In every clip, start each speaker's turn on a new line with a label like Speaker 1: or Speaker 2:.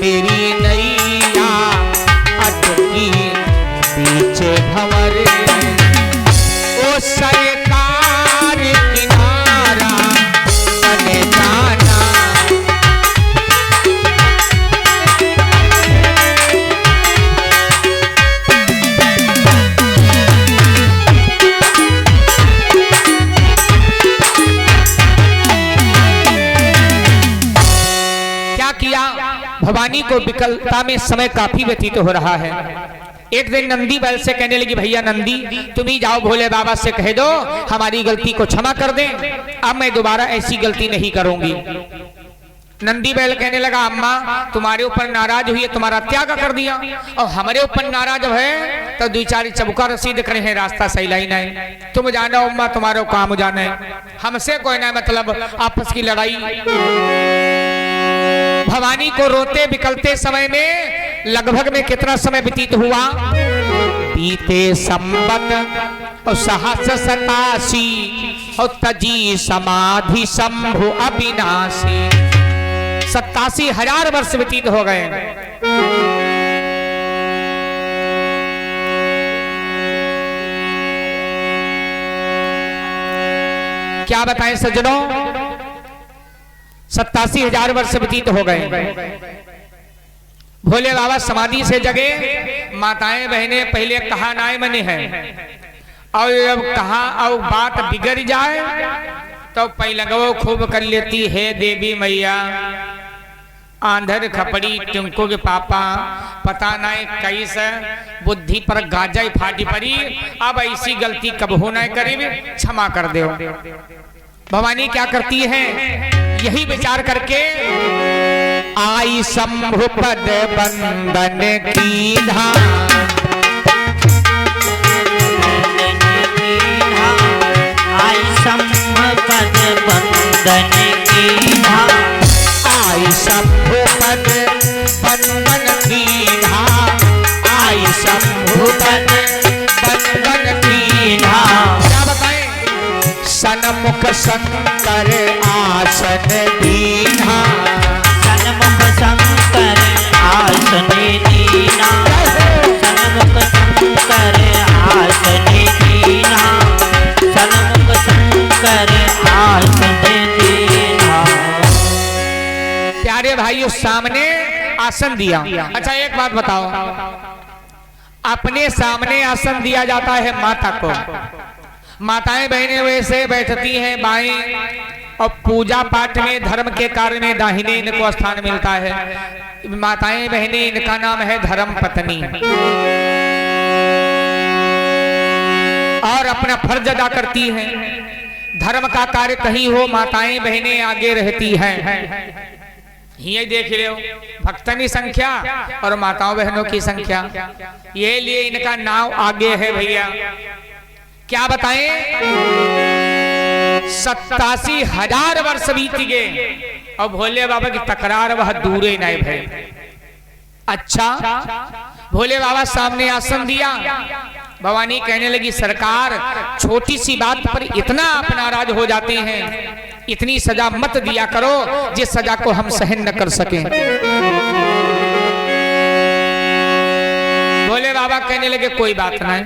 Speaker 1: मेरी नैया अटकी बीच भंवर। ओ सरकार किनारा बन जाना। क्या किया? भवानी को विकलता में समय काफी व्यतीत हो रहा है। एक दिन नंदी बैल से कहने लगी, भैया नंदी तुम ही जाओ भोले बाबा से कह दो हमारी गलती को क्षमा कर दें, अब मैं दोबारा ऐसी गलती नहीं करूंगी। नंदी बैल कहने लगा, अम्मा तुम्हारे ऊपर नाराज हुई है, तुम्हारा त्याग कर दिया, और हमारे ऊपर नाराज है तो 2-4 चबुका रसीद करे हैं, रास्ता सही लाई नहीं। तुम जानो अम्मा, तुम्हारा काम जाने, हमसे कोई ना मतलब आपस की लड़ाई। भवानी को रोते बिकलते समय में लगभग में कितना समय व्यतीत हुआ? बीते संबत और सहस्र 87 और तजी समाधि शंभु अविनाशी। 87,000 वर्ष व्यतीत हो गए। क्या बताएं सज्जनों, 87,000 वर्ष व्यतीत हो गए। भोले बाबा समाधि से जगे। माताएं बहनें पहले कहा नाय मने है, और जब कहा और बात बिगड़ जाए तो पहलगो खूब कर लेती है देवी मैया। आंधर खपड़ी टिंको के पापा पता नहीं कैसे बुद्धि पर गाजा फाटी पड़ी, अब ऐसी गलती कब हो न करीब, क्षमा कर दो। भवानी क्या करती है? यही विचार करके आई शंभु पद बंदन की धाम।
Speaker 2: आई शंभु पद बंदन की धाम।
Speaker 1: आई शंभु पद बंदन की धाम। आई शंभु पद बंदन की धाम। क्या बताएं? सनमुख शंकर आसन दीना।
Speaker 2: सनमुख शंकर आसन दीना। सनमुख शंकर आसन दीना। सनमुख शंकर आसन दीना।
Speaker 1: प्यारे भाइयों, सामने आसन दिया। अच्छा एक बात बताओ, अपने सामने आसन दिया जाता है माता को, माताएं बहनें वैसे बैठती हैं बाएं, और पूजा पाठ में धर्म के कार्य में दाहिने इनको स्थान मिलता है। माताएं बहनें, इनका नाम है धर्म पत्नी, और अपना फर्ज अदा करती हैं। धर्म का कार्य कहीं हो, माताएं बहनें आगे रहती हैं। ये देख रहे हो, भक्तनी संख्या और माताओं बहनों की संख्या, ये लिए इनका नाम आगे है भैया। क्या बताएं? 87,000 वर्ष बीत गए और भोले बाबा की तकरार वह दूरे नहीं भय। अच्छा, भोले बाबा सामने आसन दिया। भवानी कहने लगी, सरकार छोटी सी बात पर इतना आप नाराज हो जाते हैं, इतनी सजा मत दिया करो जिस सजा को हम सहन न कर सकें। भोले बाबा कहने लगे, कोई बात नहीं,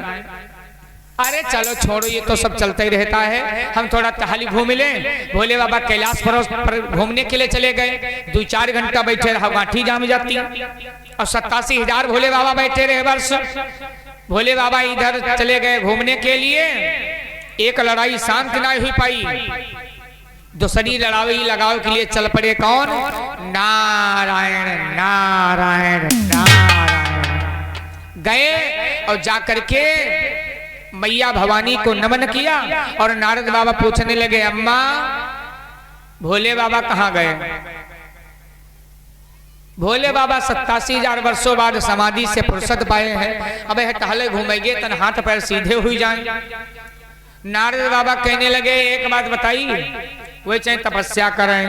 Speaker 1: अरे चलो छोड़ो, ये तो सब चलता ही रहता है, हम थोड़ा टहली घूम लें। भोले बाबा कैलाश पर घूमने के लिए चले गए। 2-4 घंटा बैठे रहा, गांठी जाम जाती, और 87,000 भोले बाबा बैठे रहे वर्ष। भोले बाबा इधर चले गए घूमने के लिए। एक लड़ाई शांत ना हुई पाई, दूसरी लड़ाई लगाओ के लिए चल पड़े। कौन? नारायण नारायण नारायण। गए और जाकर के मैया भवानी को नमन किया, और नारद बाबा पूछने लगे, अम्मा भोले बाबा कहाँ गए? भोले बाबा 87,000 वर्षों बाद समाधि से फुर्सत पाए हैं, अब यह टहले घूमेंगे तन हाथ पैर सीधे हुई जाएं। नारद बाबा कहने लगे, एक बात बताइए, वे चाहे तपस्या करें,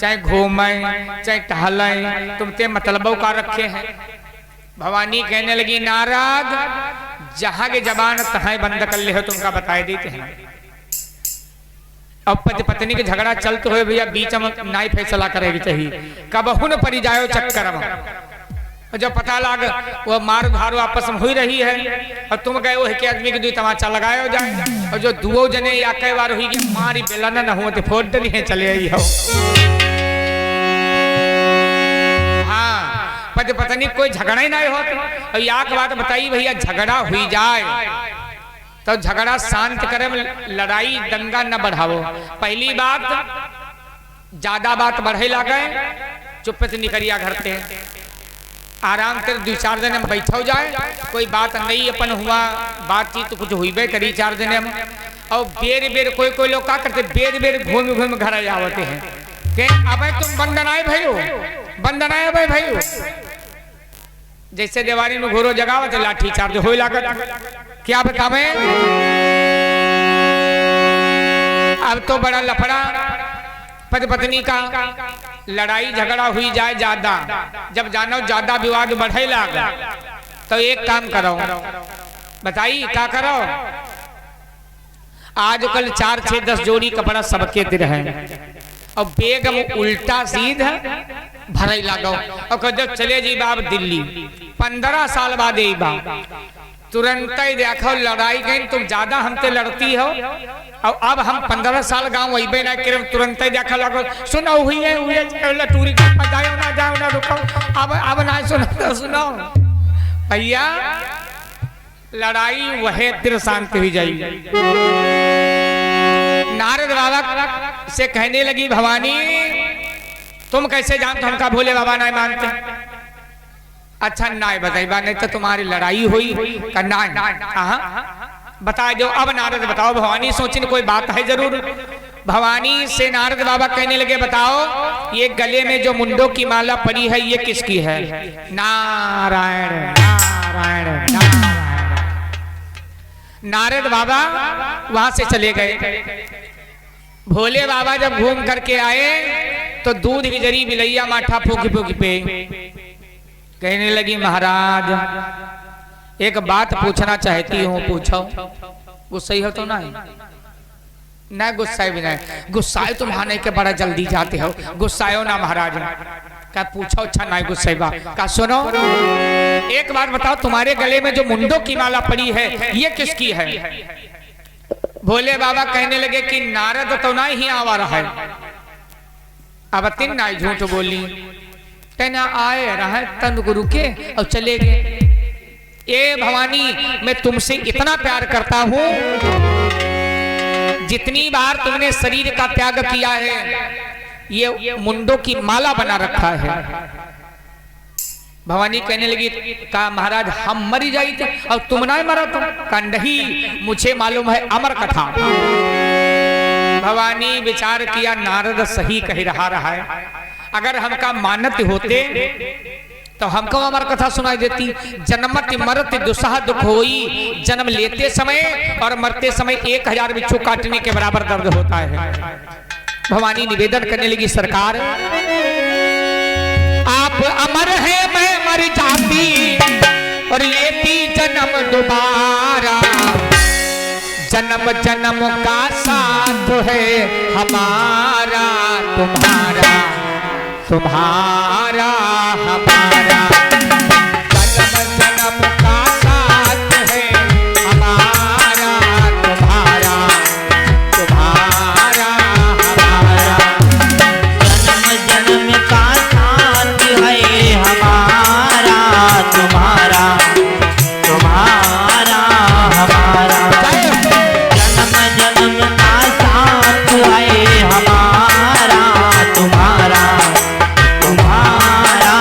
Speaker 1: चाहे घूमें, चाहे टहलें, तुम ते मतलबों का रखे हैं। भवानी कहने लगी, नारद जहां के जबान तहां बंद कर ले हो, तुमका बताए देते हैं। अब पति पत्नी के झगड़ा चलते हुए भैया बीच में नाई फैसला करेगी चाहिए, कबहू न पड़ी जाए चक्कर में। और जब पता लग वो मार धारो आपस में हो रही है और तुम गए वो एक आदमी के 2 तमाचा लगाए हो जाए, और जो 2 जने या कई बार हुई कि मारी बेला न हुआ तो फोड़ डरी है चले आई हो। हाँ पति पत्नी कोई झगड़ा ही नहीं होता। और या की बात बताइए भैया, झगड़ा हुई जाए तो झगड़ा शांत करे, लड़ाई दंगा न बढ़ावो। पहली बात ज्यादा बात बढ़े लगे चुप से निकरिया घर पे, आराम से 2-4 दिन में बैठो जाए, कोई बात नहीं अपन हुआ बातचीत तो कुछ हुई करी 4 दिन में। और बेर बेर कोई लोग क्या करते, बेर बेर घूम घूम घर आ जाते हैं कि अबे तुम बंदनाए भयो, बंदनाए अबे भयो। जैसे देवारी में घोरो जगावत लाठी चार्ज हो लागत। क्या बतावे, अब तो बड़ा लफड़ा पति पत्नी का लड़ाई झगड़ा हुई जाए ज्यादा, जब जानो ज्यादा विवाद बढ़े लगा तो एक काम करो, बताइए क्या करो। आजकल 4-6-10 जोड़ी कपड़ा सबके दे रहे हैं और बेग में उल्टा सीधा भरे लागो और जब चले जी बाब दिल्ली 15 साल बाद यही बात तुरंत ही देखो लड़ाई गई, तुम ज्यादा हमसे लड़ती हो और अब हम 15 साल गांव वही ना कर, तुरंत ही देखा लगो सुनो हुई है टूरी जाओ ना रुको, अब ना सुनो भैया, लड़ाई वह तिर शांत हुई जाएगी। नारद बाबा से कहने लगी भवानी तुम कैसे जानते, हमका भोले बाबा नहीं मानते। अच्छा नाय बताइबा, नहीं तो तुम्हारी लड़ाई हुई का नाय। बता दो। अब नारद बताओ, भवानी सोचिन कोई बात है जरूर। भवानी से नारद बाबा कहने लगे बताओ ये गले में जो मुंडों की माला पड़ी है ये किसकी है। नारायण नारायण नारायण। नारद बाबा वहां से चले गए। भोले बाबा जब घूम करके आए तो दूध की जरी बिलैया माठा फूकी फूकी पे कहने लगी महाराज एक बात पूछना चाहती हूँ, पूछो। गुस्सा हो तो ना गुस्सा भी नहीं, गुस्साए तुम आने के बड़ा जल्दी जाते हो, गुस्साओ ना महाराज। क्या पूछो, अच्छा नहीं गुस्सा का। सुनो एक बात बताओ, तुम्हारे गले में जो मुंडों की माला पड़ी है ये किसकी है। भोले बाबा कहने लगे कि नारद तो ना ही आवा रहा है। अब तीन ना झूठ बोली, कहना आए रहा तन गुरु के और चले गए। ये भवानी मैं तुमसे इतना प्यार करता हूं, जितनी बार तुमने शरीर का त्याग किया है ये मुंडों की माला बना रखा है। भवानी कहने लगी का महाराज हम मरी जाई थे और तुम ना मरा, तुम का नहीं मुझे मालूम है अमर कथा। भवानी विचार किया नारद सही कह रहा है, अगर हमका मानत होते तो हमको अमर कथा सुनाई देती। जन्मति मरत दुस्सह दुख होई, जन्म लेते समय और मरते समय 1000 बिच्छू काटने के बराबर दर्द होता है। भवानी निवेदन करने लगी सरकार आप अमर है मैं मर जाती और लेती जन्म दोबारा, जन्म जन्म का साथ है हमारा तुम्हारा तुम्हारा हमारा, जन्म जन्म का साथ है हमारा तुम्हारा तुम्हारा हमारा,
Speaker 2: जन्म जन्म का साथ है हमारा तुम्हारा तुम्हारा हमारा, जन्म जन्म का साथ है हमारा तुम्हारा तुम्हारा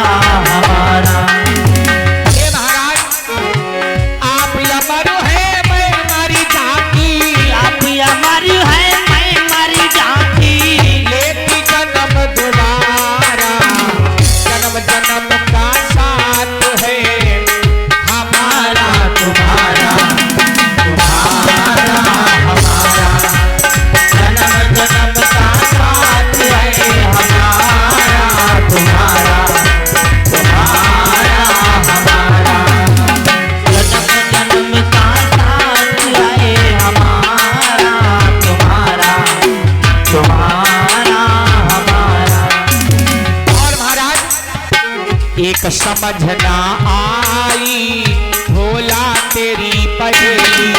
Speaker 1: एक समझ ना आई भोला तेरी पहेली,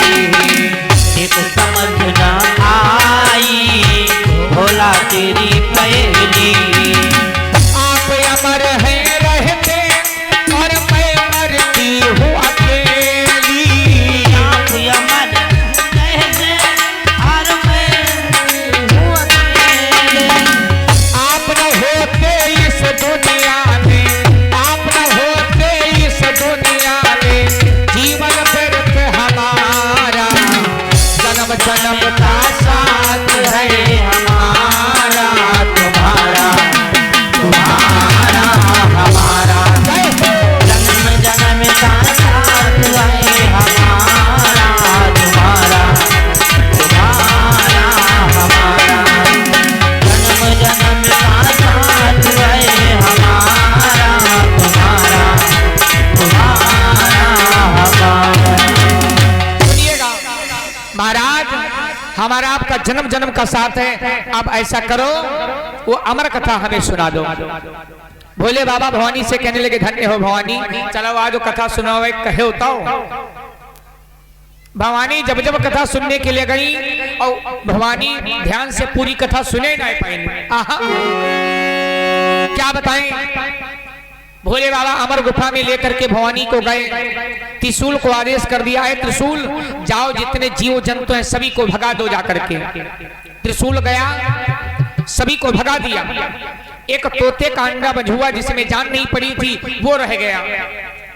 Speaker 2: एक समझ न आई भोला तेरी पहेली।
Speaker 1: आप अमर हैं रहते और मैं मरती हूँ अकेली।
Speaker 2: आप अमर रहते और मैं हूँ अकेले।
Speaker 1: आप न होते इस दुनिया में, आप न होते इस दुनिया में, जीवन व्यर्थ हमारा, जन्म जन्म का साथ है हमारा तुम्हारा, तुम्हारा हमारा।
Speaker 2: जन्म जन्म का साथ है हमारा तुम्हारा, तुम्हारा हमारा। जन्म जन्म का साथ है हमारा तुम्हारा, तुम्हारा हमारा।
Speaker 1: सुनिएगा महाराज, हमारा आपका जन्म जन्म का साथ है। अब ऐसा करो, वो अमर कथा हमें सुना दो। भोले बाबा भवानी से कहने लगे, धन्य हो भवानी, चलो आज वो कथा सुनाओ, एक कहे होता हो। भवानी जब जब कथा सुनने के लिए गई और भवानी ध्यान से पूरी कथा सुने ना पाएंगे। क्या बताएं, भोले बाबा अमर गुफा में लेकर के भवानी को गए, त्रिशूल को आदेश कर दिया है, त्रिशूल जाओ जितने जीव जंतु हैं सभी को भगा दो जाकर के। त्रिशूल गया, सभी को भगा दिया। एक तोते का अंडा बंझुआ जिसमें जान नहीं पड़ी थी वो रह गया।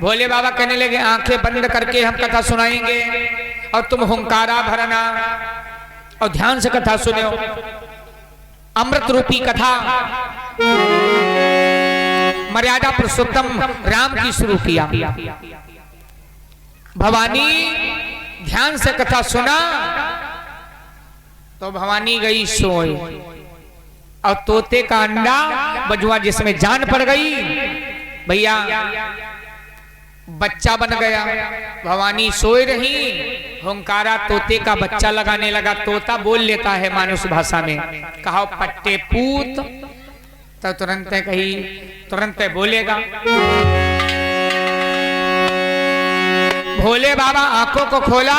Speaker 1: भोले बाबा कहने लगे, आंखें बंद करके हम कथा सुनाएंगे और तुम हुंकारा भरना और ध्यान से कथा सुनो। अमृत रूपी कथा मर्यादा पुरुषोत्तम राम की शुरू किया। भवानी ध्यान से कथा सुना तो भवानी गई सोए और तोते का अंडा बजुआ जिसमें जान पड़ गई, भैया बच्चा बन गया। भवानी सोई रही, हुंकारा तोते का बच्चा लगाने लगा। तोता बोल लेता है मानुष भाषा में, कहा पट्टे पूत, तो तुरंत कही, तुरंत बोलेगा। भोले बाबा आंखों को खोला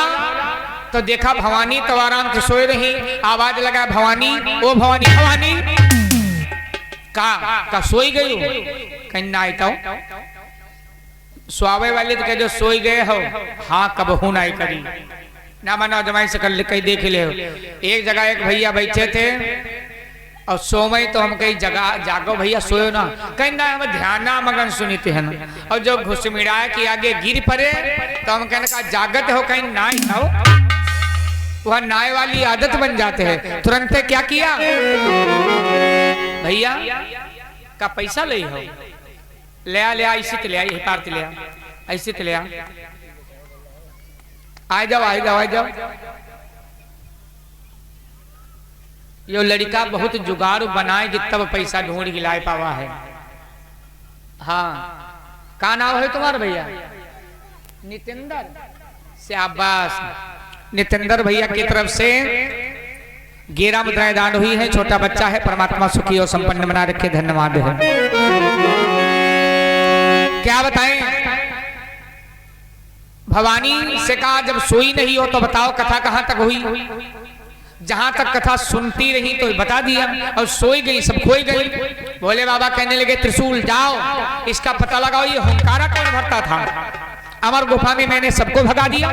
Speaker 1: तो देखा भवानी तो आराम से सोए रही। आवाज लगा, भवानी, ओ भवानी, भवानी का सोई गई हो? कहीं ना आईता हो सुआवे वाले तो कह जो सोई गए हो, हाँ कब हूं ना करी ना मना जमाई से कर कहीं देख ले हो। एक जगह एक भैया बैठे थे और सोमई तो हम कहीं जगह जागो भैया सोयो ना, कहीं ना हम ध्यान मगन सुनीते हैं ना। और जो घुसमिड़ाए कि आगे गिर पड़े तो हम कहने का जागत हो, कहीं ना हो, वह नाय वाली आदत बन जाते हैं। तुरंत क्या किया, भैया का पैसा ले हो, ले आ ऐसे तो ले आ, पार ले आ, ऐसे तो ले आ जाओ आ जाओ आ जाओ। यो लड़का बहुत जुगाड़ बनाए कि तब पैसा ढूंढ गिलाए पावा है। हाँ, का नाम है तुम्हारा भैया? नितेंद्र। शाबाश, नितेंद्र भैया की तरफ से 11 मुद्राएं दान हुई है। छोटा बच्चा है, परमात्मा सुखी और संपन्न बना रखे, धन्यवाद है। क्या बताएं, भवानी से कहा जब सोई नहीं हो तो बताओ कथा कहां तक हुई। जहां तक कथा सुनती रही तो बता दिया, और सोई गई, सब खोई गई। भोले बाबा कहने लगे, त्रिशूल जाओ इसका पता लगाओ, ये हुंकारा कौन भरता था। अमर गुफा में मैंने सबको भगा दिया।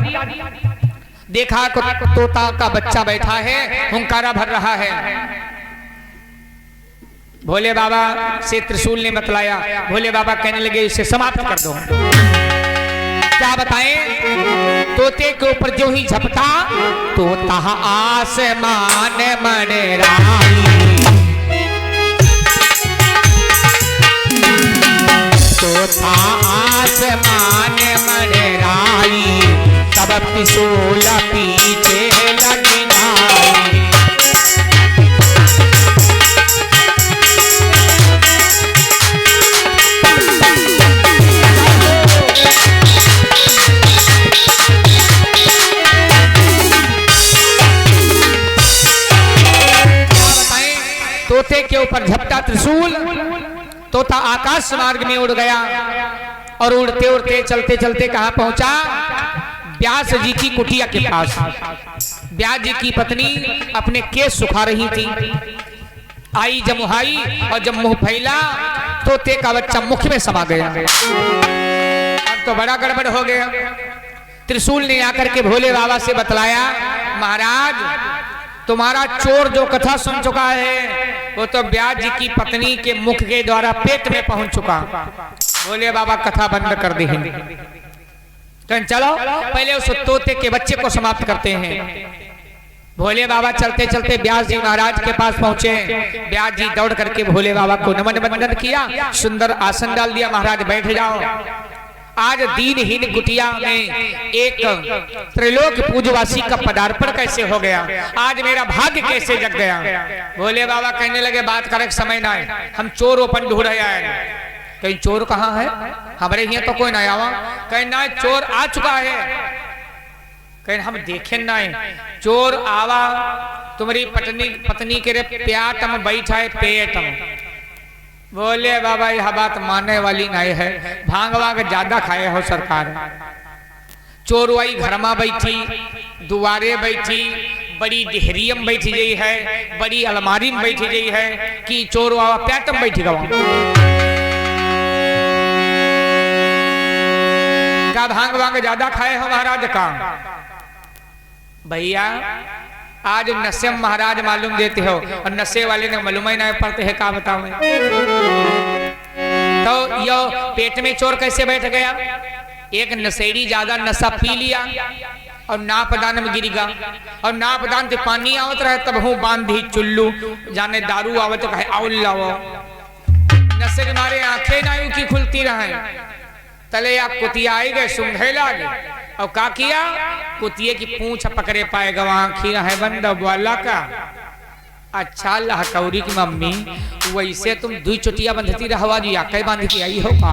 Speaker 1: देखा तोता का बच्चा बैठा है, हुंकारा भर रहा है। भोले बाबा से त्रिशूल ने बतलाया। भोले बाबा कहने लगे, इसे समाप्त कर दो। क्या बताएं, तोते के ऊपर जो ही झपटा, तोता आसमान मंडराई, तोता आसमान मंडराई, तब त्रिशूल पीछे लग जाई। तोते के ऊपर झपटा त्रिशूल, तोता आकाश आकाश मार्ग में उड़ गया और उड़ते उड़ते चलते चलते कहाँ पहुंचा? व्यास जी की कुटिया के पास। व्यास जी की पत्नी अपने केस सुखा रही थी। आई जमुहाई और जब मुंह फैला तोते का बच्चा मुख में समा गया। अब तो बड़ा गड़बड़ हो गया। त्रिशूल ने आकर के भोले बाबा से बतलाया, महाराज तुम्हारा चोर जो कथा सुन चुका है वो तो व्यास जी की पत्नी के मुख के द्वारा पेट में पहुंच चुका। भोले बाबा कथा बंद कर दी। चलो पहले उस तोते के बच्चे को समाप्त करते हैं। भोले बाबा चलते चलते व्यास जी महाराज के पास पहुंचे। व्यास जी दौड़ करके भोले बाबा को नमन वंदन किया, सुंदर आसन डाल दिया। महाराज बैठ जाओ। आज दीनहीन कुटिया में एक त्रिलोक पूजवासी का पदार्पण कैसे हो गया? आज मेरा भाग्य कैसे जग गया? भोले बाबा कहने लगे, बात करे समय ना है, हम चोर ओपन ढूंढ रहे हैं। कहीं चोर कहाँ है? हमारे यहाँ तो कोई नहीं आवा। कहीं ना चोर आ चुका है। कहीं हम देखे ना चोर आवा, तुम्हारी पत्नी के रे प्याट में बैठा है पेट में। बोले बाबा यह बात मानने वाली नहीं है, भांग वांग ज्यादा खाए हो सरकार। चोरवाई घर में बैठी, दुआरे बैठी, बड़ी डेहरियम बैठी गई है, बड़ी अलमारी में बैठी गई है कि चोर बाबा प्याट में बैठी गवा। का भांग वांग ज्यादा खाए हो महाराज का? भैया आज नशे में महाराज मालूम देते हो और नशे वाले ने मालूम ही नहीं पड़ते है, का बताओ मैं। तो यो पेट में चोर कैसे बैठ गया? एक नशेड़ी ज्यादा नशा पी लिया और नापदान में गिर गया और नापदान से पानी आवत रहे तब हूँ बांधी चुल्लू जाने दारू आवत कहे आउल लाओ। नशे के मारे आंखें ना की खुलती रहे। तले आप कुतिया आई गए, सुंघे लागे और का किया? कुतिये की पूंछ पकड़े पाए गवा, आंखी है बंद वाला का। अच्छा लहकौरी की मम्मी वैसे तुम दुई चुटिया बंधती रहवा जी, आके बांध के आई हो का?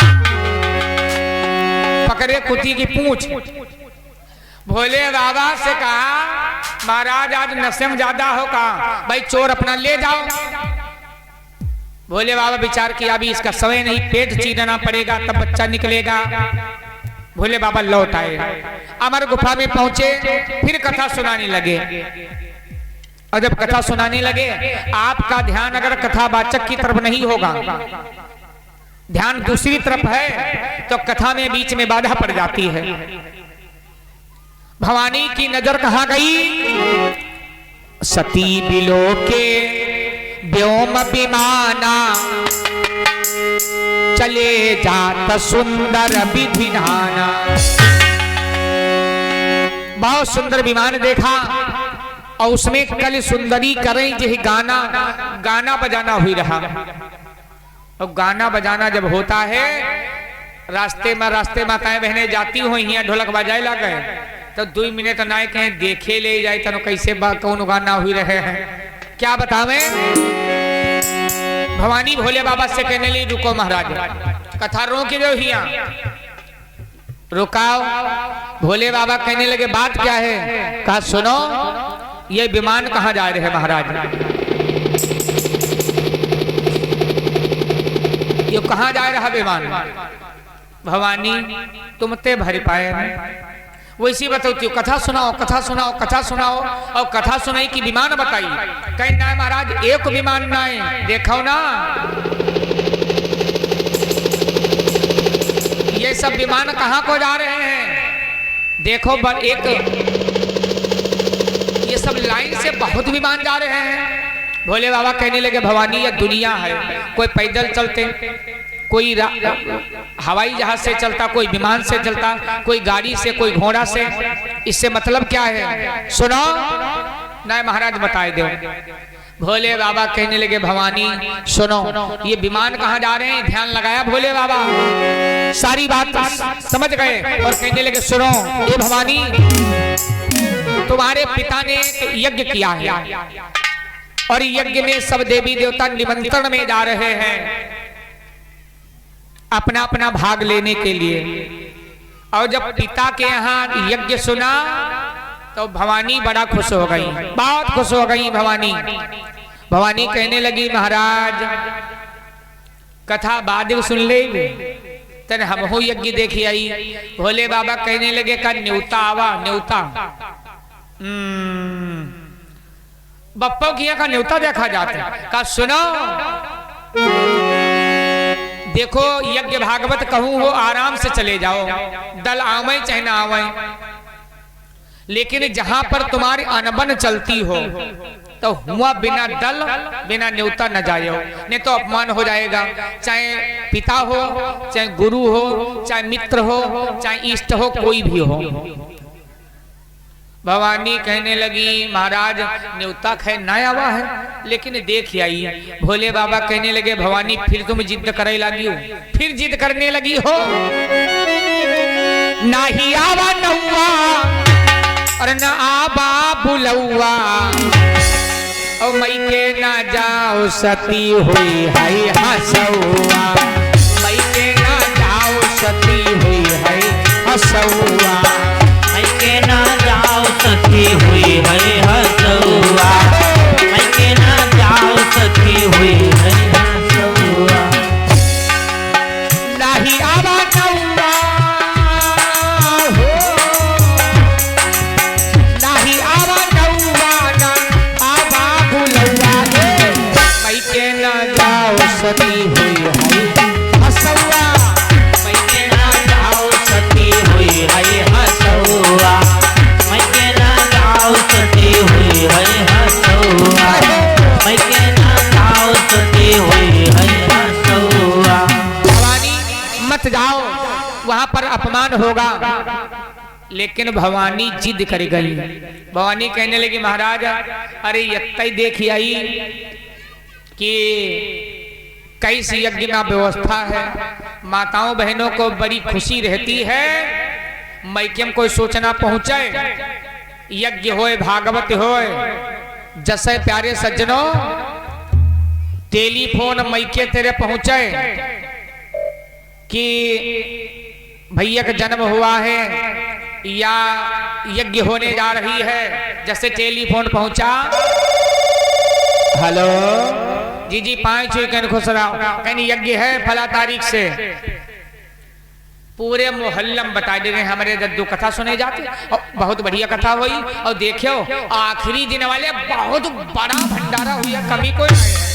Speaker 1: पकड़े कुतिये की पूंछ। भोले बाबा से कहा, महाराज आज नशे में ज्यादा हो का, भाई चोर अपना ले जाओ। भोले बाबा विचार किया अभी इसका समय नहीं, पेट चीरना पड़ेगा तब बच्चा निकलेगा। भोले बाबा लौट आए, अमर गुफा में पहुंचे, फिर कथा सुनाने लगे। और जब कथा सुनाने लगे, आपका ध्यान अगर कथावाचक की तरफ नहीं होगा, ध्यान दूसरी तरफ है तो कथा में बीच में बाधा पड़ जाती है। भवानी की नजर कहां गई? सती बिलो के व्योम विमाना चले जात सुंदर विधिनाना। बहुत सुंदर विमान देखा और उसमें कल सुंदरी करें जो गाना बजाना हुई रहा। और गाना बजाना जब होता है, रास्ते माताएं बहनें जाती हुई ढोलक बजाए ला गए तो 2 मिनट ना कहें देखे ले जाए तनो कैसे कौन गाना हुई रहे हैं, क्या बतावे। भवानी भोले बाबा से कहने लगी, रुको महाराज, कथा रोक दो हिया, रुकाओ। भोले बाबा कहने लगे, बात क्या है? कहा सुनो, ये विमान कहाँ जा रहे हैं महाराज? ये कहाँ जा रहा विमान? भवानी तुम ते भर पाए वैसी बताती हूँ, कथा सुनाओ कथा सुनाओ कथा सुनाओ। और कथा सुनाई कि विमान बताई। कहीं ना महाराज एक विमान ना है, देखो ना ये सब विमान कहाँ को जा रहे हैं? देखो एक ये सब लाइन से बहुत विमान जा रहे हैं। भोले बाबा कहने लगे, भवानी ये दुनिया है, कोई पैदल चलते, कोई हवाई जहाज से चलता, कोई विमान से चलता, कोई गाड़ी से, कोई घोड़ा से। इससे मतलब क्या है? सुनो ना महाराज बताए दो। भोले बाबा कहने लगे, भवानी सुनो, ये विमान कहाँ जा रहे हैं? ध्यान लगाया भोले बाबा, सारी बात समझ गए और कहने लगे, सुनो ये भवानी, तुम्हारे पिता ने यज्ञ किया है और यज्ञ में सब देवी देवता निमंत्रण में जा रहे हैं अपना अपना भाग लेने के लिए। और जब पिता के यहाँ यज्ञ सुना तो भवानी बड़ा खुश हो गई, बहुत खुश हो गई भवानी। भवानी कहने लगी, महाराज कथा बाद में सुन ले तन हम हो यज्ञ देखी आई। भोले बाबा कहने लगे का न्योता आवा न्योता। बप्पा की का न्योता देखा जाता है। का सुनो देखो यज्ञ भागवत कहूं हो आराम से चले जाओ, दल आवे चाहे ना आवे, लेकिन जहां पर तुम्हारी अनबन चलती हो तो हुआ बिना दल बिना न्योता न जाओ, नहीं तो अपमान हो जाएगा। चाहे पिता हो, चाहे गुरु हो, चाहे मित्र हो, चाहे इष्ट हो, कोई भी हो। भवानी कहने लगी महाराज न्योता खैर ना आवा है, लेकिन देख आई। भोले बाबा कहने लगे भवानी फिर तुम जिद करे लगी हो, फिर जिद करने लगी हो। ना ही आवा नौवा और न आबा बुलौआ, और मई के ना जाओ सती हुई है हसौआ, मई के ना जाओ सती हुई है हसौआ,
Speaker 2: मई के ना जाओ सती हुई है हसौआ, मई के ना जाओ सती हुई है हसौआ।
Speaker 1: नाही आवा नौआ हो, नाही आवा नौआ ना आवा बुलौआ, मई के ना जाओ सती हुई है हसौआ,
Speaker 2: मई के ना जाओ सती हुई है हसौआ, मई के ना जाओ सती हुई है हसौआ, मई के ना जाओ सती हुई है हसौआ।
Speaker 1: भवानी मत जाओ, वहां पर अपमान होगा। लेकिन भवानी जिद कर गई। भवानी कहने लगी महाराज अरे यत्तई देखी आई कि कैसी यज्ञ में व्यवस्था है, माताओं बहनों को बड़ी खुशी रहती है। मैकेम कोई सोचना पहुंचे, यज्ञ होए भागवत होए, जैसे प्यारे सज्जनों टेलीफोन मैके तेरे पहुंचे कि भैया का जन्म हुआ है या यज्ञ होने जा रही है, जैसे टेलीफोन पहुंचा, हेलो जी जी 5 वीकेंड खुश रहो, कहीं यज्ञ है फला तारीख से, पूरे मोहल्लम बता दे रहे हमारे दद्दू कथा सुने जाते और बहुत बढ़िया कथा हुई। और देखियो आखिरी दिन वाले बहुत बड़ा भंडारा हुआ, कमी कोई नहीं है।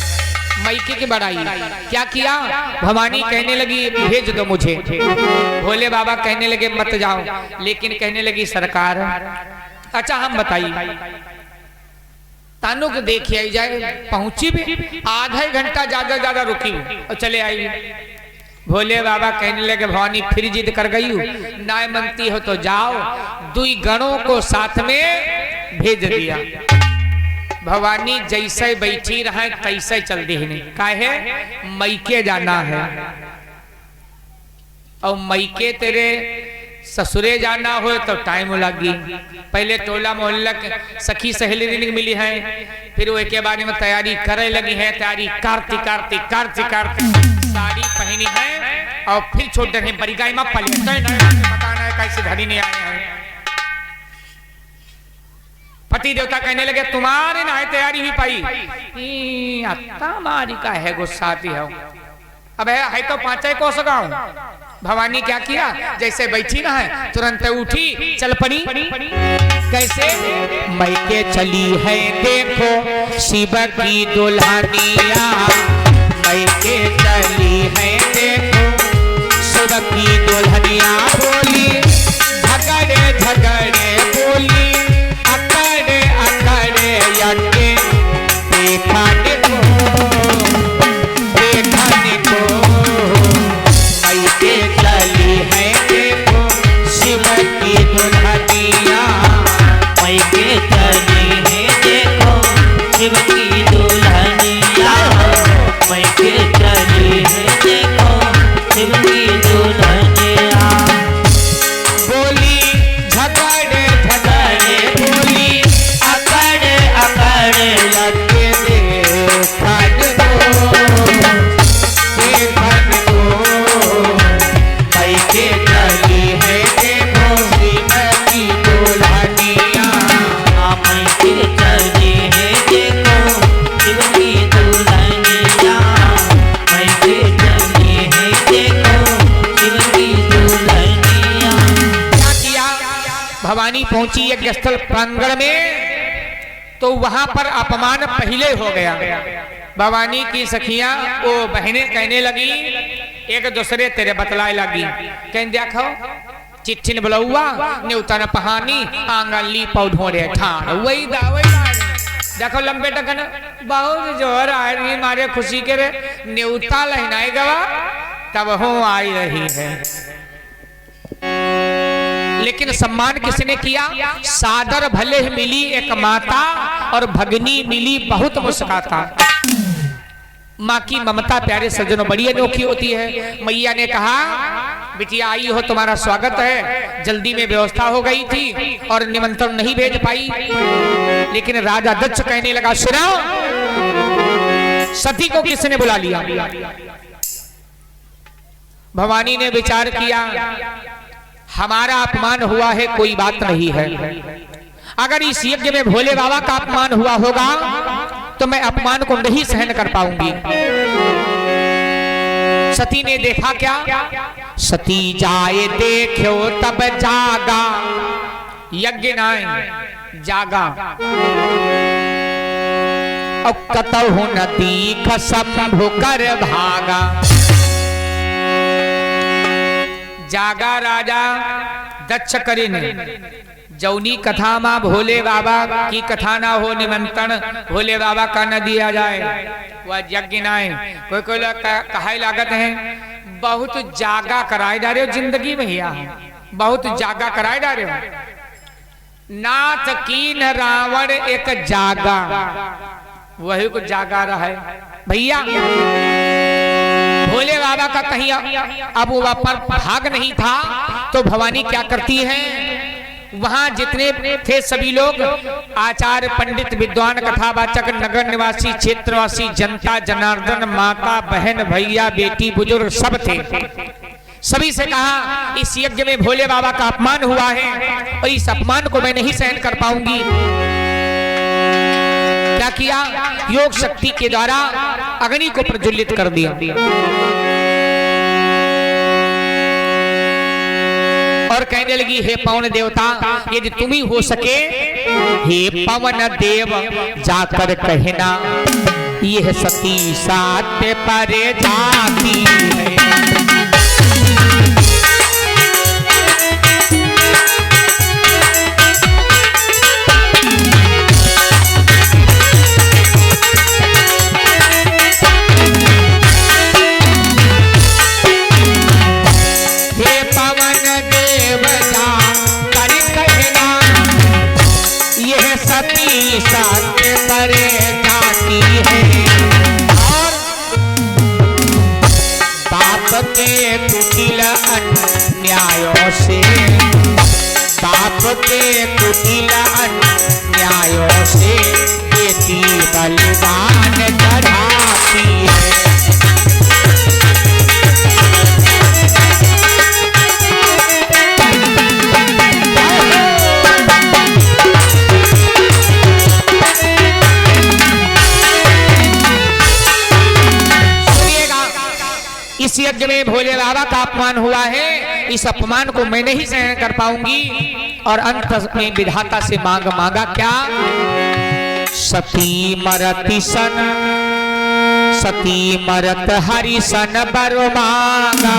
Speaker 1: मैके की बड़ाई क्या किया, भवानी कहने लगी भेज दो मुझे। भोले बाबा कहने लगे मत जाओ, लेकिन कहने लगी सरकार अच्छा हम बताइए तानु को देखी आई जाए, पहुंची भी आधा घंटा ज्यादा रुकी और चले आई। भोले बाबा कहने लगे भवानी फिर जिद कर गई ना मनती हो तो जाओ, 2 गणों को साथ में भेज दिया। भवानी जैसे बैठी रहे तैसे चल दी नहीं, काहे मैके जाना है और मैके तेरे ससुरे जाना हो तो टाइम लगी। पहले टोला मोहल्ला सखी सहेली मिली है, फिर वो के बारे में तैयारी करे लगी है, तैयारी करती साड़ी पहनी है और फिर छोड़ दे रहे बड़ी गाय में पले बताना है कैसे धरी नहीं आए हैं। पति देवता कहने लगे तुम्हारे ना तैयारी हुई पाई, मारी का है गुस्साती है, अब है तो 5 को सगाऊं। भवानी क्या किया, जैसे बैठी ना है तुरंत उठी चल पड़ी। कैसे मैके चली है देखो शिव की दुल्हनिया, मैके चली है देखो शिव की दुल्हनिया, बोली झगड़े बोली अकड़े यज्ञ देखने को मैके चली है देखो शिव की दुल्हनिया,
Speaker 2: मैके चली है देखो शिव की दुल्हनिया, मैके चली है देखो शिव की दुल्हनिया।
Speaker 1: बोली झगड़े बोली
Speaker 2: अकड़े
Speaker 1: लगे देखने को मैके चली है देखो शिव की दुल्हनिया,
Speaker 2: मैके चली है देखो शिव की दुल्हनिया, मैके चली
Speaker 1: भवानी पहुंची यज्ञ स्थल प्रांगण में तो वहां पर अपमान पहले हो गया। भवानी की सखियां वो बहनें कहने लगी, एक दूसरे तेरे बतलाए लगी, कह देखो चिट्ठी बुलौआ न्यूतन पहानी आंगन ली पौधों रे ठाण वही देखो लंबे टकन बहुत जोर आ रही मारे खुशी के रे न्यूता लहनाए गवा तब हो आई रही है। लेकिन सम्मान किसने किया? सादर भले ही मिली एक माता और भगनी मिली बहुत मुस्काता। माँ की ममता प्यारे सज्जनों बड़ी अनोखी होती है। मैया ने कहा बिटिया आई हो तुम्हारा स्वागत है। जल्दी में व्यवस्था हो गई थी और निमंत्रण नहीं भेज पाई। लेकिन राजा दक्ष कहने लगा सुनो सती को किसने बुला लिया? भवानी ने विचार किया हमारा अपमान हुआ है कोई बात नहीं है। अगर इस यज्ञ में भोले बाबा का अपमान हुआ होगा तो मैं अपमान को नहीं सहन कर पाऊंगी। सती ने देखा क्या? सती जाए देखो तब जागा यज्ञ नाय जागा और कतहु नदी खसम कर भागा। जागा राजा दक्ष करिन जौनी कथा मां भोले बाबा की कथा ना हो निमंत्रण भोले बाबा का न दिया जाए वह यज्ञ ना है। कोई लोग कहे लागत है बहुत जागा कराए जा रहे हो जिंदगी में हिया बहुत जागा कराए जा रहे हो। नाथ कीन रावण एक जागा वही को जागा रहा है भैया। भोले बाबा का कहीं अब वह पर भाग नहीं था तो भवानी क्या करती है? वहां जितने थे सभी लोग आचार्य पंडित विद्वान कथावाचक नगर निवासी क्षेत्रवासी जनता जनार्दन माता बहन भैया बेटी बुजुर्ग सब थे। सभी से कहा इस यज्ञ में भोले बाबा का अपमान हुआ है और इस अपमान को मैं नहीं सहन कर पाऊंगी। क्या किया? योग शक्ति के द्वारा अग्नि को प्रज्वलित कर दिया और कहने लगी हे पवन देवता यदि तुम ही हो सके हे पवन देव जाकर कहना यह सती सात्य पर जाती है। सत्य करे जाती है और बाप के कुटिल अन्यायों से बाप के कुटिल अन्यायों से बेटी बलिदान चढ़ाती है। इस यज्ञ में भोले बाबा का अपमान हुआ है इस अपमान को मैं नहीं सहन कर पाऊंगी। और अंत में विधाता से मांग मांगा क्या? सती मरति सन सती मरत हरि सन बर मांगा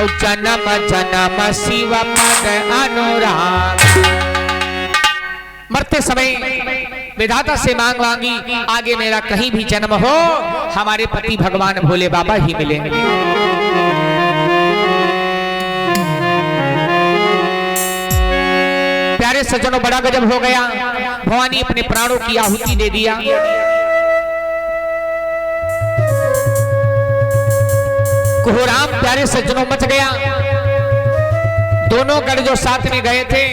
Speaker 1: और जन्म जन्म शिव पद अनुराग। मरते समय विधाता से मांग मांगी आगे मेरा कहीं भी जन्म हो हमारे पति भगवान भोले बाबा ही मिलेंगे। प्यारे सज्जनों बड़ा गजब हो गया। भवानी अपने प्राणों की आहुति दे दिया। कोहराम प्यारे सज्जनों मच गया। दोनों गढ़ जो साथ में गए थे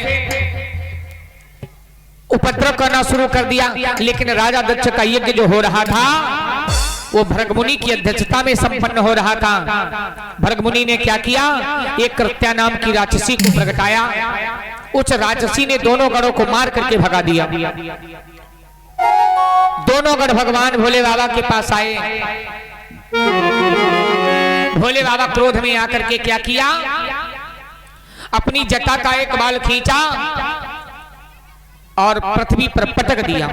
Speaker 1: उपद्रव करना शुरू कर दिया। लेकिन राजा दक्ष का यज्ञ जो हो रहा था वो भृगमुनि की अध्यक्षता में संपन्न हो रहा था। भृगमुनि ने क्या किया? एक कृत्या नाम की राक्षसी को प्रगटाया। उस राक्षसी ने दोनों गढ़ों को मार करके भगा दिया। दोनों गढ़ भगवान भोले बाबा के पास आए। भोले बाबा क्रोध में आकर के क्या किया? अपनी जटा का एक बाल खींचा और पृथ्वी पर पटक दिया।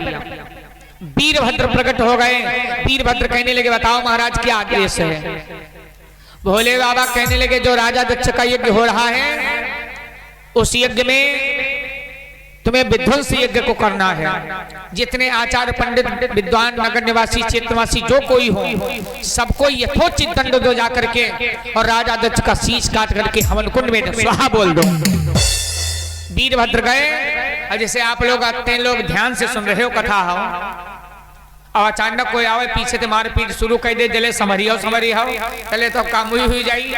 Speaker 1: वीरभद्र प्रकट हो गए। वीरभद्र कहने लगे बताओ महाराज क्या आदेश है। भोले बाबा कहने लगे जो राजा दक्ष का यज्ञ हो रहा है उस यज्ञ में तुम्हें विध्वंस यज्ञ को करना है। जितने आचार्य पंडित विद्वान नगर निवासी क्षेत्रवासी जो कोई हो सबको यथोचित दंड दो जाकर के और राजा दक्ष का शीश काट करके हवन कुंड में स्वाहा बोल दो। वीरभद्र गए और जैसे आप लोग आते हैं लोग ध्यान से सुन रहे हो कथा हो और अचानक कोई आवे पीछे से मारपीट शुरू कर दे जले समरी हो चले तो काम हुई जाई।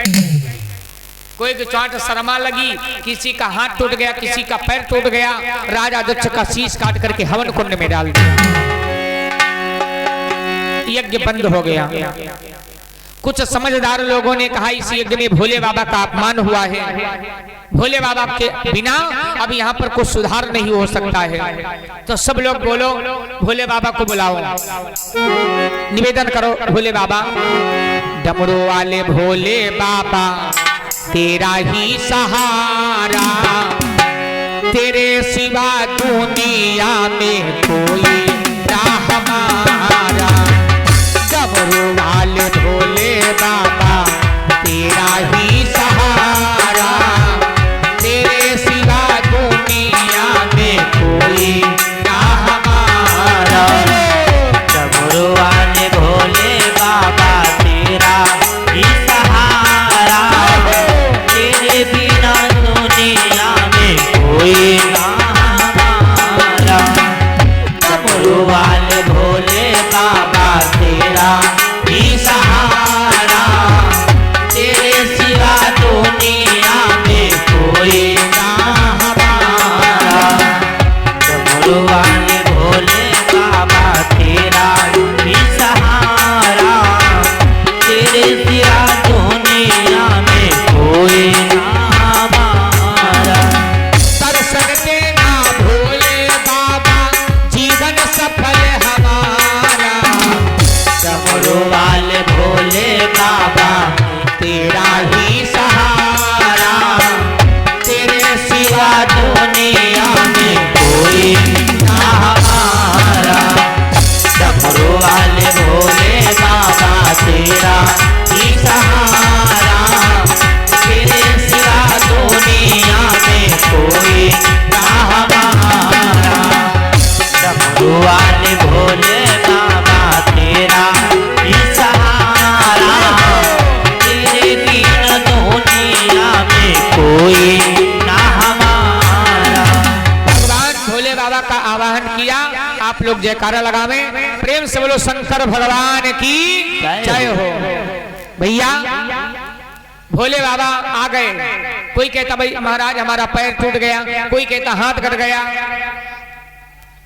Speaker 1: कोई की चोट शर्मा लगी, किसी का हाथ टूट गया, किसी का पैर टूट गया, राजा दक्ष का शीश काट करके हवन कुंड में डाल दिया। यज्ञ बंद हो गया। कुछ समझदार लोगों ने कहा इस यज्ञ में भोले बाबा का अपमान हुआ है, भोले बाबा के बिना अब यहाँ पर कुछ सुधार नहीं हो सकता है। तो सब लोग बोलो भोले बाबा को बुलाओ, निवेदन करो भोले बाबा, डमरू वाले भोले बाबा तेरा ही सहारा, तेरे सिवा दुनिया में कोई ना हमारा। डमरू वाले भोले बाबा तेरा ही सहारा, तेरे सिवा दुनिया में कोई ना हमारा।
Speaker 2: डमरू वाले भोले बाबा तेरा ही सहारा, तेरे बिना दुनिया में कोई ना हमारा। डमरू वाले भोले बाबा तेरा ही सहारा, तेरे सिवा दुनिया में कोई ना हमारा। डमरू वाले भोले बाबा तेरा ही सहारा, तेरे सिवा दुनिया में कोई ना हमारा।
Speaker 1: दर्शन देना भोले बाबा जीवन सफल हमारा।
Speaker 2: डमरू वाले भोले बाबा
Speaker 1: तेरा ही सहारा,
Speaker 2: तेरे सिवा दुनिया में कोई ना हमारा। डमरू वाले भोले बाबा तेरा ही सहारा, तेरे सिवा दुनिया में कोई ना हमारा। डमरू वाले भोले बाबा तेरा ही सहारा, तेरे बिना दुनिया में कोई ना हमारा।
Speaker 1: भगवान भोले बाबा का आवाहन किया। आप लोग जयकारा लगावे, प्रेम से बोलो शंकर भगवान की जय हो। भैया भोले बाबा आ गए। कोई कहता भाई महाराज हमारा पैर टूट गया, कोई कहता हाथ कट गया,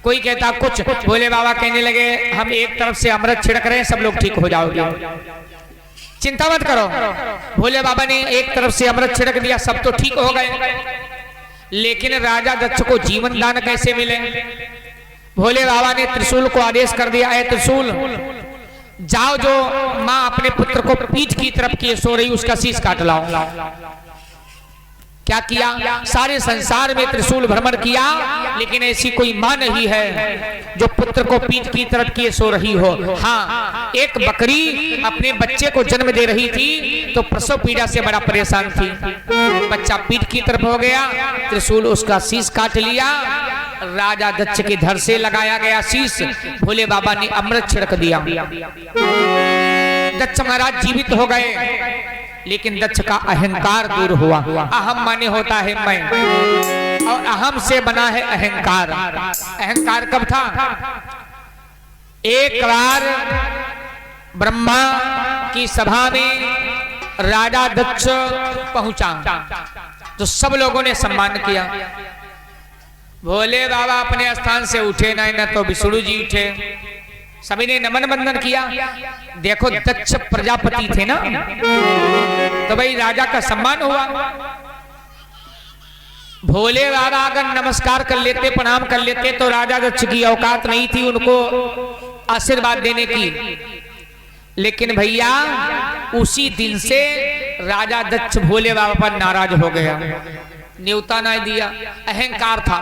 Speaker 1: कोई कहता कुछ। भोले बाबा कहने लगे हम एक तरफ से अमृत छिड़क रहे हैं, सब लोग ठीक हो जाओगे, चिंता मत करो। भोले बाबा ने एक तरफ से अमृत छिड़क दिया, सब तो ठीक हो गए। लेकिन राजा दक्ष को जीवन दान कैसे मिले? भोले बाबा ने त्रिशूल को आदेश कर दिया, ऐ त्रिशूल जाओ जो माँ अपने पुत्र को पीठ की तरफ किए सो रही उसका शीश काट लाओ। क्या किया? सारे संसार में त्रिशूल भ्रमण किया, लेकिन ऐसी कोई मां नहीं है जो पुत्र को पीठ की तरफ किए सो रही हो। हाँ, एक बकरी अपने बच्चे को जन्म दे रही थी तो प्रसव पीड़ा से बड़ा परेशान थी। बच्चा पीठ की तरफ हो गया, त्रिशूल उसका शीश काट लिया। राजा दक्ष के धड़ से लगाया गया शीश भोले बाबा ने अमृत छिड़क दिया। दक्ष महाराज जीवित हो गए, लेकिन दक्ष का अहंकार दूर हुआ। अहम माने होता है मैं, और अहम से बना है अहंकार। अहंकार कब था? एक बार ब्रह्मा की सभा में राजा दक्ष पहुंचा तो सब लोगों ने सम्मान किया। भोले बाबा अपने स्थान से उठे नहीं, न तो विष्णु जी उठे, सभी ने नमन बंदन किया। देखो दक्ष प्रजापति थे ना, तो भाई राजा का सम्मान हुआ। भोले बाबा अगर नमस्कार कर लेते, प्रणाम कर लेते तो राजा दक्ष की औकात नहीं थी उनको आशीर्वाद देने की। लेकिन भैया उसी दिन से राजा दक्ष भोले बाबा पर नाराज हो गया। न्योता नहीं दिया, अहंकार था।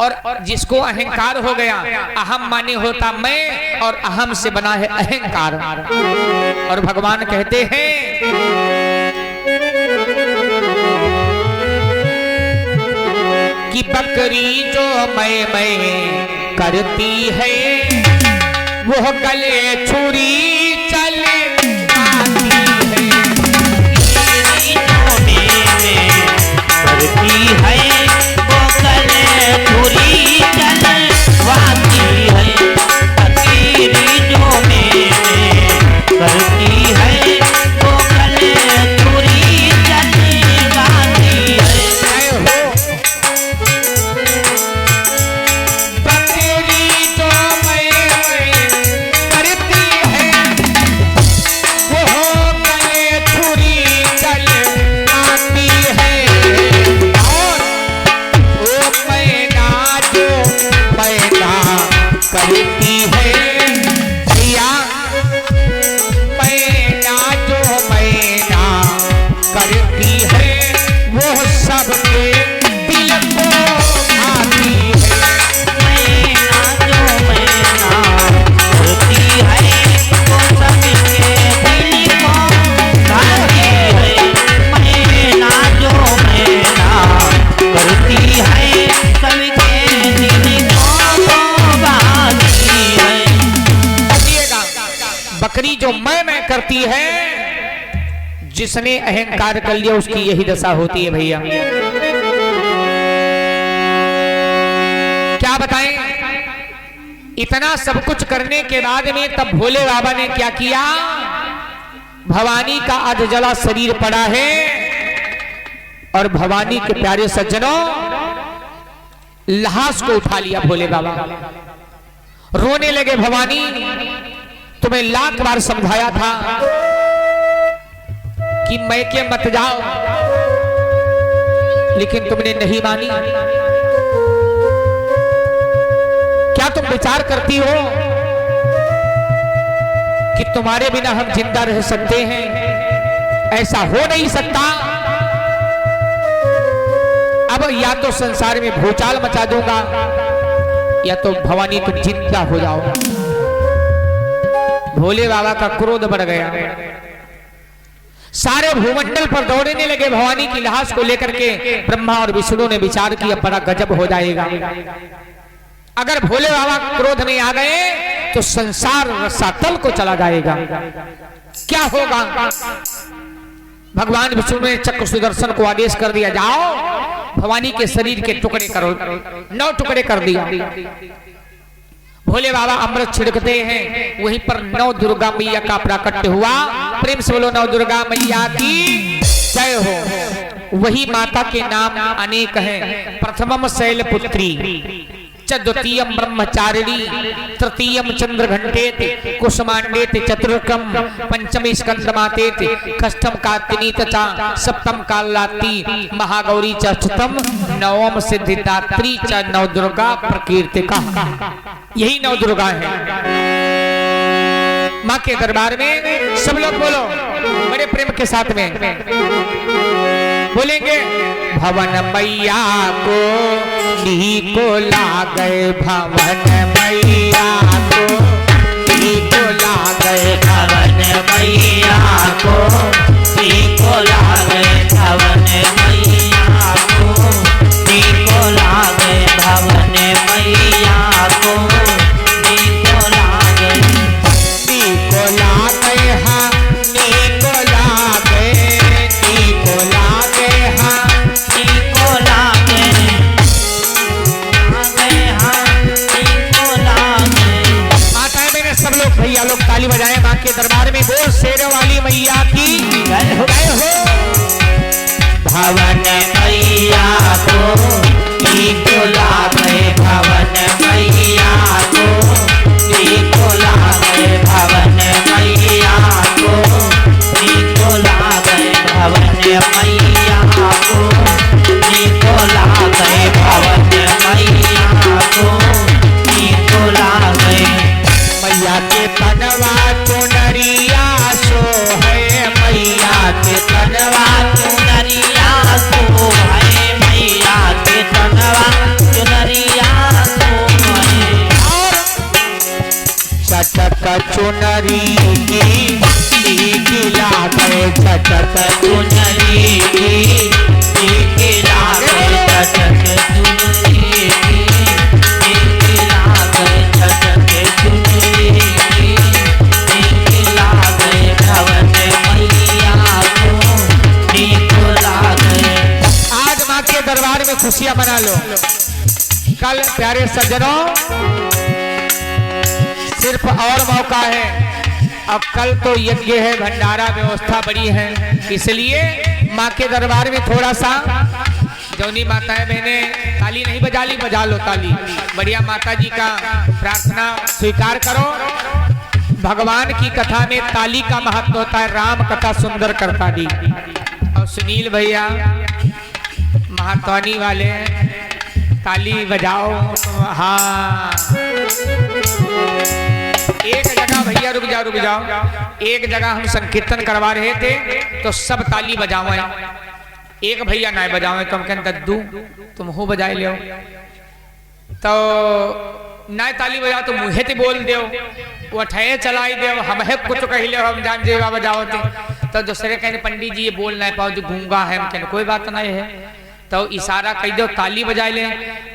Speaker 1: और जिसको अहंकार हो गया, अहम माने होता मैं और अहम से बना है अहंकार। और भगवान कहते हैं कि बकरी जो मैं करती है वो गले छुरी चल आती है।
Speaker 2: करती है वो गले छुरी चलवाती है। फकीरी जो में करती है वो गले छुरी चलवाती है।
Speaker 1: बकरी जो मैं करती है वो गले छुरी चल आती है। और वो मैना जो मैना करती है भैया, मैना जो मैना करती है वो सबके दिल को भाती है।
Speaker 2: मैना जो मैना करती है वो सबके दिल को भाती है। मैना जो मैना करती है सबके दिल को भाती है।
Speaker 1: सुनिएगा, बकरी जो मैं करती है, जिसने अहंकार कर लिया उसकी यही दशा होती है भैया। क्या बताएं, इतना सब कुछ करने के बाद में तब भोले बाबा ने क्या किया, भवानी का अध जला शरीर पड़ा है और भवानी के प्यारे सज्जनों लाश को उठा लिया भोले बाबा। रोने लगे, भवानी तुम्हें लाख बार समझाया था कि मैके मत जाओ, लेकिन तुमने नहीं मानी। क्या तुम विचार करती हो कि तुम्हारे बिना हम जिंदा रह सकते हैं? ऐसा हो नहीं सकता। अब या तो संसार में भूचाल मचा दूंगा या तो भवानी तुम जिंदा हो जाओ। भोले बाबा का क्रोध बढ़ गया, सारे भूमंडल पर दौड़ने लगे भवानी की लाश को लेकर के। ब्रह्मा और विष्णु ने विचार किया, बड़ा गजब हो जाएगा। अगर भोले बाबा क्रोध में आ गए तो संसार रसातल को चला जाएगा। क्या होगा? भगवान विष्णु ने चक्र सुदर्शन को आदेश कर दिया, जाओ भवानी के शरीर के टुकड़े करो। 9 टुकड़े कर दिया। भोले बाबा अमृत छिड़कते हैं, वहीं पर 9 दुर्गा मैया का प्राकट्य हुआ। प्रेम से बोलो 9 दुर्गा मैया की जय हो। वही माता के नाम अनेक हैं। प्रथमम शैलपुत्री, द्वितीयम ब्रह्मचारिणी, तृतीयम चंद्रघंटेति, कुसुमांडेति, चतुर्थम पंचमी स्कंदमातेति, षष्ठम कात्तिनी तथा सप्तम कालाती, महागौरी च अष्टम, नवम सिद्धिदात्री च नवदुर्गा प्रकीर्तिका। यही 9 दुर्गा है माँ के दरबार में। सब लोग बोलो बड़े प्रेम के साथ में बोलेंगे, भवन मैया को नीको लागे, भवन मैया को नीको लागे,
Speaker 2: भवन मैया को नीको लागे, भवन मैया को नीको लागे, भवन मैया को नीको लागे,
Speaker 1: नीको लागे, हाँ नीको लागे, नीको लागे, हाँ
Speaker 2: नीको लागे, हाँ नीको लागे।
Speaker 1: माताएं बहनें सब लोग भैया लोग ताली बजाएं माँ के दरबार में। बोल शेरों वाली मैया की जय हो। चुनरी की लागे चटक
Speaker 2: चुनरी की लागे चटक चुनरी की लागे चटक चुनरी की लागे भवन मैया को नीको लागे।
Speaker 1: आज माँ के दरबार में खुशियां मना लो। कल प्यारे सज्जनों सिर्फ और मौका है, अब कल तो यज्ञ है, भंडारा व्यवस्था बड़ी है, इसलिए माँ के दरबार में थोड़ा सा जौनी माताएं बहने ताली नहीं बजा ली, बजा लो ताली। बढ़िया माता जी का प्रार्थना स्वीकार करो। भगवान की कथा में ताली का महत्व होता है, राम कथा सुंदर करता दी। और सुनील भैया महात्वानी वाले ताली बजाओ। हाँ एक जगह भैया रुक जाओ, एक जगह हम संकीर्तन करवा रहे थे तो सब ताली बजावे, एक भैया ना बजावे तो हम कहते दद्दू तुम हो बजाए लियो, तो ना ताली बजाओ तो मुँहे ते बोल दो, वो ठहे चलाई दो, हम है कुछ कह ले हम जान जेगा बजाओ तो दूसरे कहने पंडित जी ये बोल ना पाओ जो गूंगा है, हम कहने कोई बात नहीं है, तो इशारा कह दो ताली बजाए ले।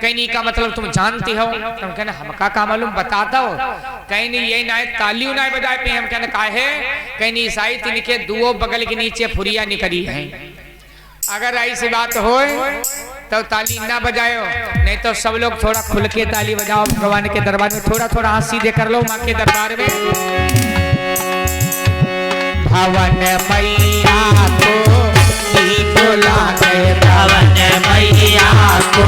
Speaker 1: कहीं नहीं का मतलब तुम जानती हो, तुम कहने हमका का मालूम बताता हो, कहीं नहीं ये ना ताली ना बजाए पे, हम कहने का है कहीं नहीं ईसाई तिनके दुओ बगल के नीचे फुरिया निकली है। अगर ऐसी बात हो तो ताली ना बजाओ, नहीं तो सब लोग थोड़ा खुल के ताली बजाओ। भगवान के दरबार में थोड़ा थोड़ा हाथ सीधे कर लो। माँ के दरबार में भवन मैया को नीको लागे,
Speaker 2: भवन मैया को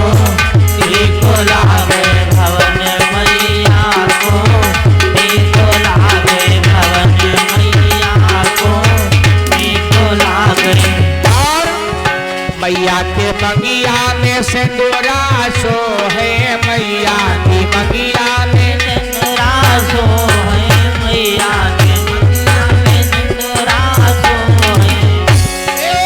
Speaker 2: नीको लागे, भवन मैया को नीको लागे, भवन मैया को नीको लागे।
Speaker 1: और मैया के मंगिया में सिंदूरा सो है, मैया की मंगिया में
Speaker 2: सिंदूरा सो है, मैया के मंगिया में सिंदूरा सो है,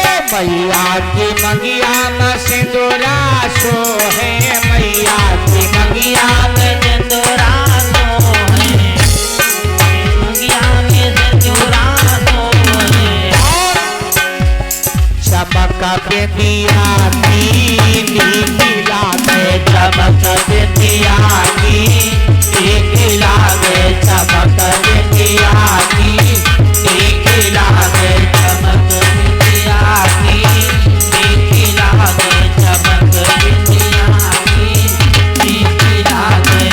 Speaker 1: मैया की मंगिया में सिंदूरा सो है, मैया की मंगिया में
Speaker 2: सिंदूरा सो है, मंगिया में सिंदूरा सो है।
Speaker 1: चमक बिंदिया की लागे,
Speaker 2: चमक बिंदिया की लागे, चमक बिंदिया की लागे, चमक बिंदिया की लागे, चमक बिंदिया की लागे।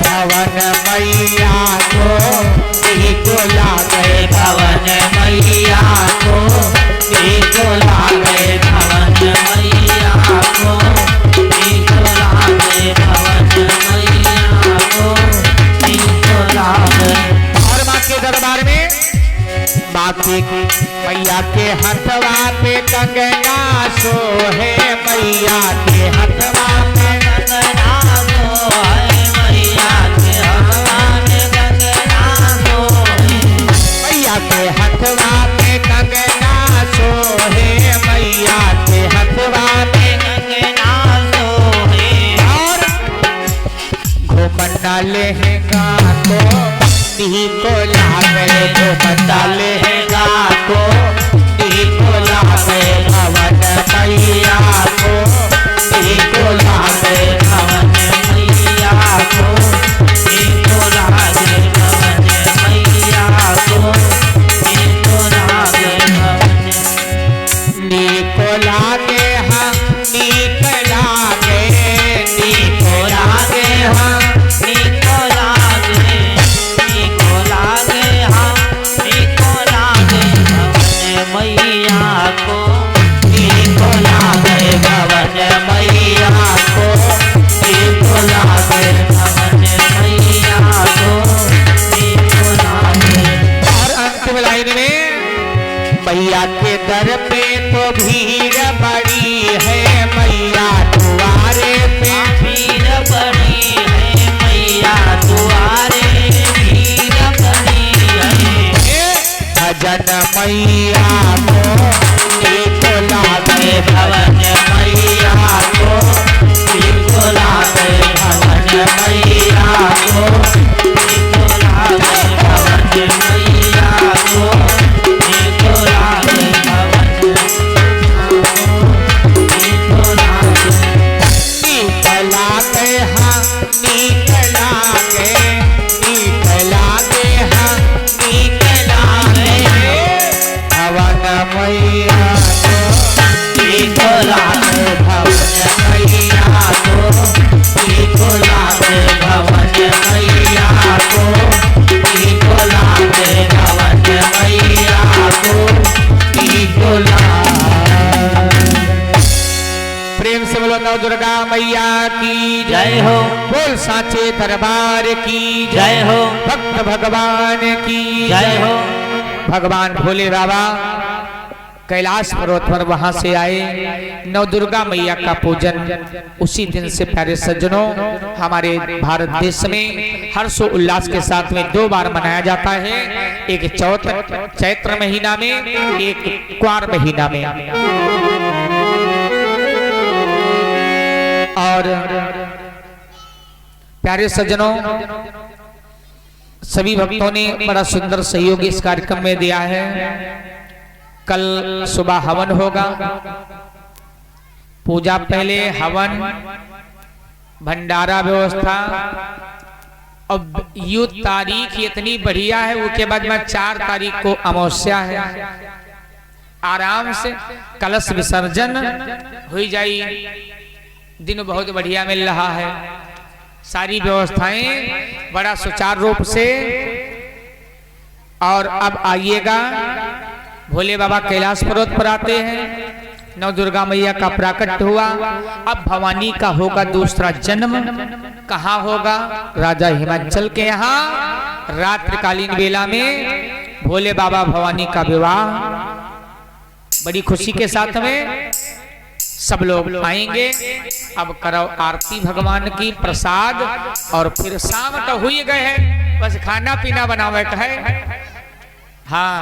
Speaker 1: भवन मैया को नीको लागे,
Speaker 2: भवन मैया को नीको लागे, भवन मैया को नीको लागे, भवन मैया को नीको लागे।
Speaker 1: और माँ के दरबार में माँ की मैया के हथवा पे कंगना सो है, मैया के हथवा में
Speaker 2: कंगना सो है, मैया के हथवा में कंगना सो है,
Speaker 1: मैया के हथवा में कंगना सो है, मैया के हथवा में
Speaker 2: कंगना सो है।
Speaker 1: और घुमंडा लहंगा को नीको लागे, घुमंडा लहंगा को नीको लागे, भवन मैया को नीको लागे,
Speaker 2: भवन मैया को नीको लागे, भवन मैया को नीको लागे, भवन
Speaker 1: नीको लागे हाँ नीक लागे, नीको लागे हाँ
Speaker 2: नीको लागे, नीको लागे हाँ नीको लागे, भवन मैया को नीको लागे, भवन मैया को नीको लागे, भवन मैया को नीको लागे।
Speaker 1: और अंतिम लाइन में मैया के दर पे तो भीड़ बड़ी है, मैया द्वारे पे
Speaker 2: भीड़ बड़ी है, मैया द्वारे भीड़ बड़ी है,
Speaker 1: भजन मैया को नीको लागे,
Speaker 2: भवन मैया को नीको लागे, भवन मैया को नीको लागे,
Speaker 1: बोलो नव दुर्गा मैया की
Speaker 2: जय हो,
Speaker 1: बोल साचे दरबार की
Speaker 2: जय हो,
Speaker 1: भक्त भगवान की
Speaker 2: जय हो।
Speaker 1: भगवान भोले बाबा कैलाश पर्वत पर वहां से आए। नव दुर्गा मैया का पूजन उसी दिन से प्यारे सज्जनों हमारे भारत देश में हर्षो उल्लास के साथ में 2 बार मनाया जाता है, एक चैत्र महीना में, एक क्वार महीना में। और प्यारे सज्जनों सभी भक्तों ने बड़ा सुंदर सहयोग इस कार्यक्रम में दिया है। कल सुबह हवन होगा, पूजा पहले हवन, भंडारा व्यवस्था। अब यू तारीख इतनी बढ़िया है, उसके बाद में 4 तारीख को अमावस्या है। आराम से कलश विसर्जन हो जाई। दिन बहुत बढ़िया मिल रहा है, सारी व्यवस्थाएं बड़ा सुचारू रूप से। और अब आइएगा, भोले बाबा कैलाश पर्वत पर आते हैं, नव दुर्गा मैया का प्राकट्य हुआ। अब भवानी का होगा दूसरा जन्म। कहाँ होगा? राजा हिमाचल के यहाँ रात्रिकालीन बेला में भोले बाबा भवानी का विवाह बड़ी खुशी के साथ में सब लोग आएंगे। अब करो आरती भगवान की, प्रसाद, और फिर शाम तो हुई गए हैं, बस खाना पीना बनावे का है। हाँ